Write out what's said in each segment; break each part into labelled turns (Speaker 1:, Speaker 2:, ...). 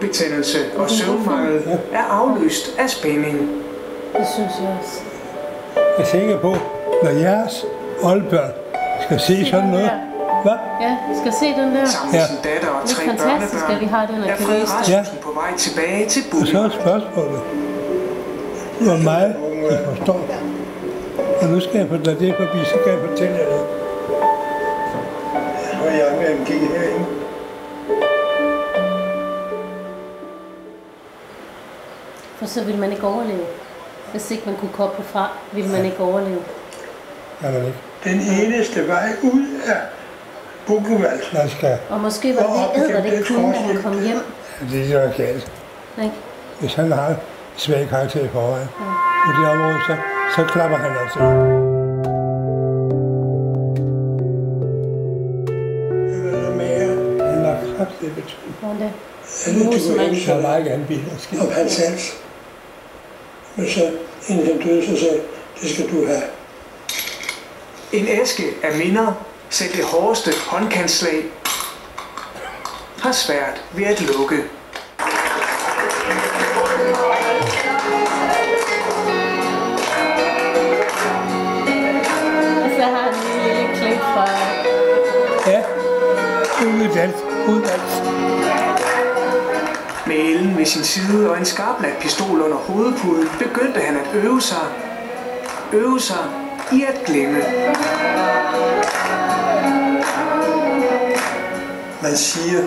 Speaker 1: lungebetændelse og søvnmangel er afløst af spænding.
Speaker 2: Det synes jeg også.
Speaker 3: Jeg er sikker på, når jeres oldebørn skal se sådan noget. Hvad?
Speaker 2: Ja, vi skal se den der.
Speaker 1: Sammen med sin datter og 3
Speaker 2: Det er fantastisk, at vi har den
Speaker 1: er
Speaker 2: at kan
Speaker 1: Fred
Speaker 2: vise det.
Speaker 1: Rasmussen på vej tilbage til
Speaker 3: Og så er
Speaker 1: Bukken.
Speaker 3: spørgsmålet, hvor meget I forstår. Og nu skal jeg lade det forbi, så kan jeg fortælle jer det.
Speaker 4: Og jeg med MG herinde.
Speaker 2: For så vil man ikke overleve. Hvis ikke man kunne koble fra, vil man ikke overleve.
Speaker 3: Er man ikke?
Speaker 4: Den eneste vej ud af Bukkevald.
Speaker 3: Man skal.
Speaker 2: Og måske var det æder, det kunne, da han kom hjem.
Speaker 3: Det er så galt.
Speaker 2: Ikke?
Speaker 3: Hvis han har en svag karakter i forvejen på det område, så klapper han altså. Han har kraftigt betydning.
Speaker 2: Hvordan det?
Speaker 4: Alle
Speaker 2: Musemand.
Speaker 3: Så meget gerne bil og skidt.
Speaker 4: om hans hals. Men så, inden han døde, så sagde det skal du have.
Speaker 1: En æske af minder, selv det hårdeste håndkantslag, har svært ved at lukke.
Speaker 2: Og så har han en lille klip fra...
Speaker 3: Ja, udvalgt.
Speaker 1: Med Ellen ved sin side og en skarpladt pistol under hovedpuden, begyndte han at øve sig i at glemme.
Speaker 4: Man siger,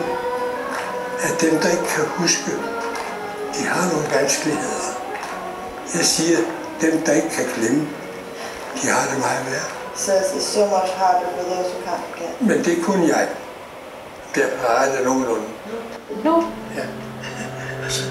Speaker 4: at dem, der ikke kan huske, de har nogle vanskeligheder. Jeg siger, dem, der ikke kan glemme, de har det meget værd.
Speaker 5: Says it's so much harder for those who can't forget.
Speaker 4: Men det er kun jeg. Der plejer det nogenlunde.
Speaker 2: Nu?
Speaker 4: Ja. Altså,